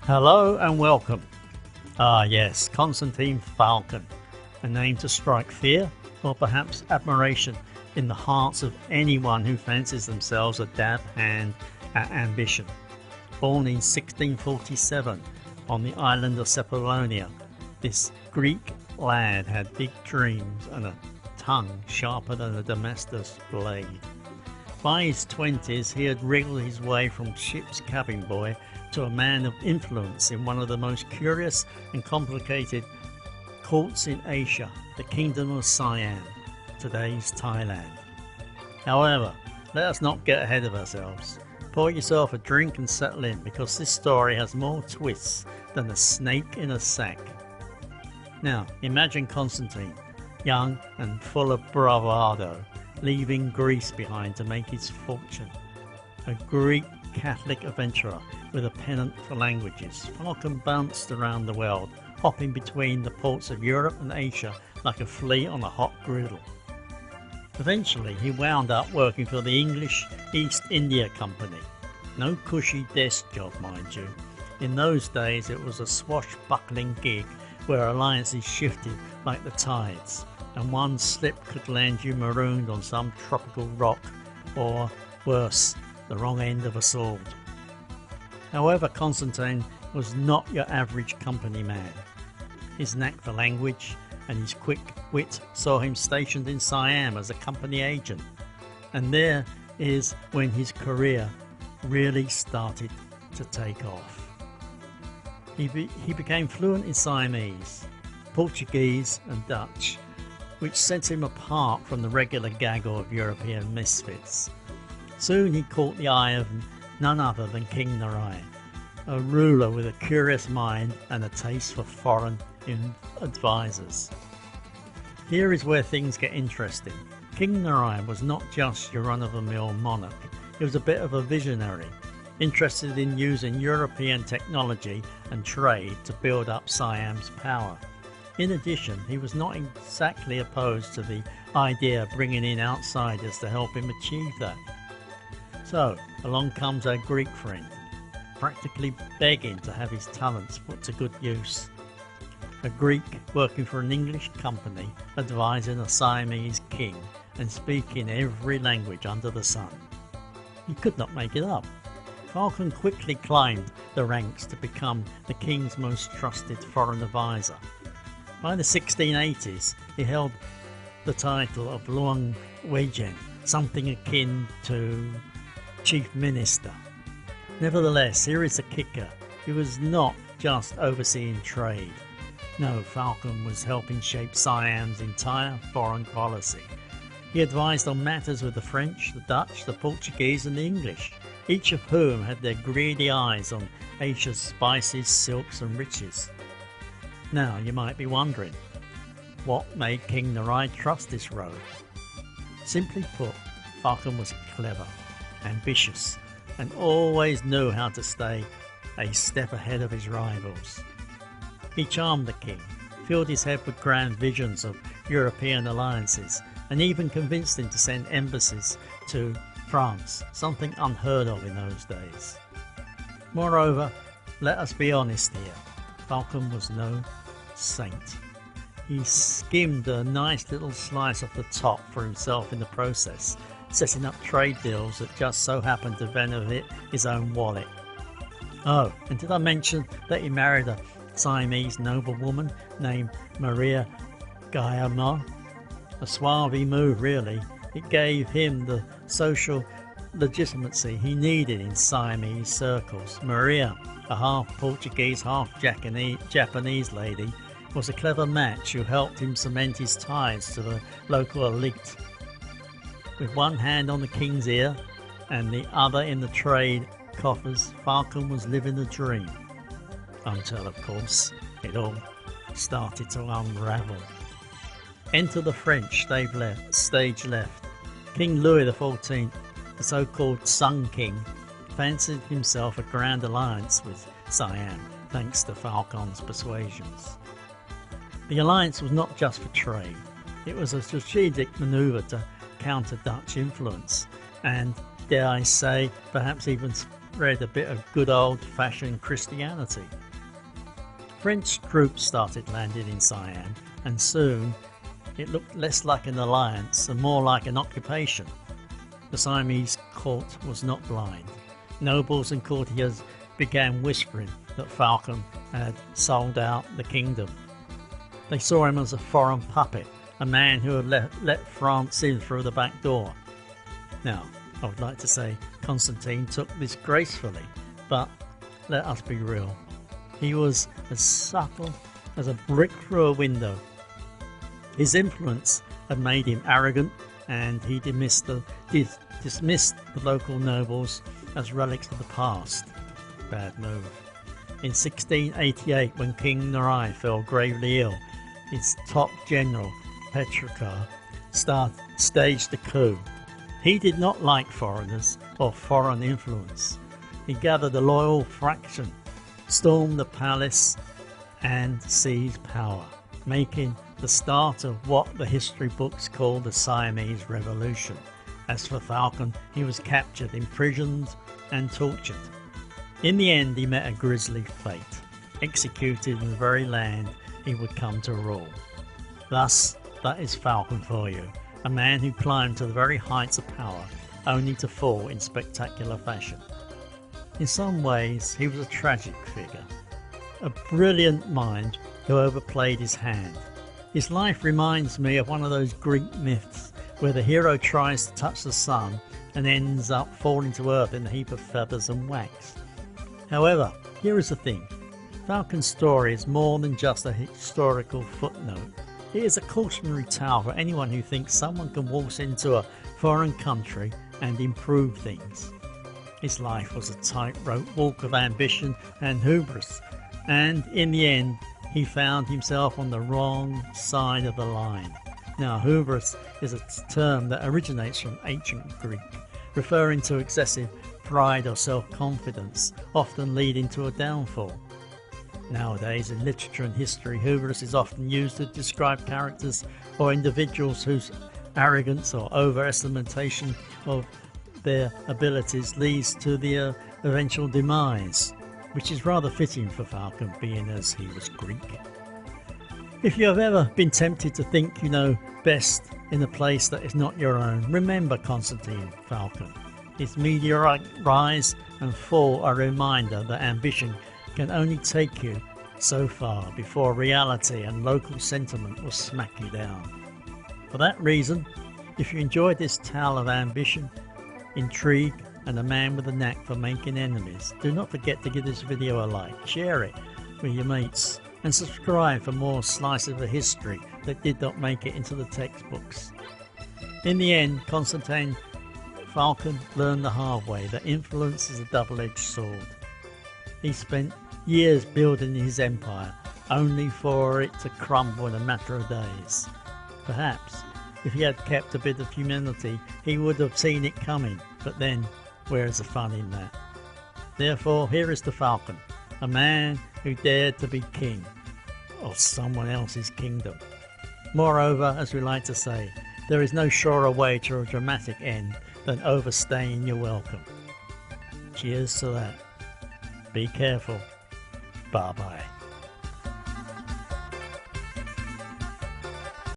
Hello and welcome. Ah yes, Constantine Phaulkon, a name to strike fear or perhaps admiration in the hearts of anyone who fancies themselves a dab hand at ambition. Born in 1647 on the island of Cephalonia, this Greek lad had big dreams and a tongue sharper than a Damascus blade. By his 20s he had wriggled his way from ship's cabin boy to a man of influence in one of the most curious and complicated courts in Asia, the Kingdom of Siam, today's Thailand. However, let us not get ahead of ourselves. Pour yourself a drink and settle in, because this story has more twists than a snake in a sack. Now, imagine Constantine, young and full of bravado, leaving Greece behind to make his fortune. A Greek Catholic adventurer with a penchant for languages, Phaulkon bounced around the world, hopping between the ports of Europe and Asia like a flea on a hot griddle. Eventually he wound up working for the English East India Company. No cushy desk job, mind you. In those days it was a swashbuckling gig where alliances shifted like the tides, and one slip could land you marooned on some tropical rock, or worse, the wrong end of a sword. However, Constantine was not your average company man. His knack for language and his quick wit saw him stationed in Siam as a company agent, and there is when his career really started to take off. He became fluent in Siamese, Portuguese and Dutch, which set him apart from the regular gaggle of European misfits. Soon he caught the eye of none other than King Narai, a ruler with a curious mind and a taste for foreign advisors. Here is where things get interesting. King Narai was not just your run-of-the-mill monarch. He was a bit of a visionary, interested in using European technology and trade to build up Siam's power. In addition, he was not exactly opposed to the idea of bringing in outsiders to help him achieve that. So, along comes our Greek friend, practically begging to have his talents put to good use. A Greek working for an English company, advising a Siamese king and speaking every language under the sun. He could not make it up. Phaulkon quickly climbed the ranks to become the king's most trusted foreign advisor. By the 1680s, he held the title of Luang Wejen, something akin to Chief Minister. Nevertheless, here is the kicker. He was not just overseeing trade. No, Phaulkon was helping shape Siam's entire foreign policy. He advised on matters with the French, the Dutch, the Portuguese and the English, each of whom had their greedy eyes on Asia's spices, silks and riches. Now you might be wondering, what made King Narai trust this road? Simply put, Phaulkon was clever, ambitious, and always knew how to stay a step ahead of his rivals. He charmed the king, filled his head with grand visions of European alliances, and even convinced him to send embassies to France, something unheard of in those days. Moreover, let us be honest here, Phaulkon was no saint. He skimmed a nice little slice off the top for himself in the process, setting up trade deals that just so happened to benefit his own wallet. Oh, and did I mention that he married a Siamese noblewoman named Maria Guillemot? A suave move really. It gave him the social legitimacy he needed in Siamese circles. Maria, a half Portuguese, half Japanese lady, was a clever match who helped him cement his ties to the local elite. With one hand on the king's ear and the other in the trade coffers, Phaulkon was living the dream. Until, of course, it all started to unravel. Enter the French stage left. King Louis XIV, the so-called Sun King, fancied himself a grand alliance with Siam, thanks to Phaulkon's persuasions. The alliance was not just for trade. It was a strategic manoeuvre to counter Dutch influence and, dare I say, perhaps even spread a bit of good old-fashioned Christianity. French troops started landing in Siam, and soon it looked less like an alliance and more like an occupation. The Siamese court was not blind. Nobles and courtiers began whispering that Phaulkon had sold out the kingdom. They saw him as a foreign puppet, a man who had let France in through the back door. Now, I would like to say Constantine took this gracefully, but let us be real. He was as subtle as a brick through a window. His influence had made him arrogant, and he dismissed the local nobles as relics of the past. Bad move. In 1688, when King Narai fell gravely ill, his top general, Petrarca, staged a coup. He did not like foreigners or foreign influence. He gathered a loyal faction, stormed the palace, and seized power, making the start of what the history books call the Siamese Revolution. As for Phaulkon, he was captured, imprisoned, and tortured. In the end, he met a grisly fate, executed in the very land he would come to rule. Thus, that is Phaulkon for you, a man who climbed to the very heights of power, only to fall in spectacular fashion. In some ways, he was a tragic figure, a brilliant mind who overplayed his hand. His life reminds me of one of those Greek myths where the hero tries to touch the sun and ends up falling to earth in a heap of feathers and wax. However, here is the thing. Phaulkon's story is more than just a historical footnote. It is a cautionary tale for anyone who thinks someone can waltz into a foreign country and improve things. His life was a tightrope walk of ambition and hubris, and in the end he found himself on the wrong side of the line. Now, hubris is a term that originates from ancient Greek, referring to excessive pride or self-confidence, often leading to a downfall. Nowadays, in literature and history, hubris is often used to describe characters or individuals whose arrogance or overestimation of their abilities leads to their eventual demise, which is rather fitting for Phaulkon, being as he was Greek. If you have ever been tempted to think you know best in a place that is not your own, remember Constantine Phaulkon. His meteoric rise and fall are a reminder that ambition can only take you so far before reality and local sentiment will smack you down. For that reason, if you enjoyed this tale of ambition, intrigue, and a man with a knack for making enemies, do not forget to give this video a like, share it with your mates, and subscribe for more slices of history that did not make it into the textbooks. In the end, Constantine Phaulkon learned the hard way that influence is a double-edged sword. He spent years building his empire, only for it to crumble in a matter of days. Perhaps, if he had kept a bit of humanity, he would have seen it coming, but then, where is the fun in that? Therefore, here is the Phaulkon, a man who dared to be king of someone else's kingdom. Moreover, as we like to say, there is no surer way to a dramatic end than overstaying your welcome. Cheers to that. Be careful. Bye bye.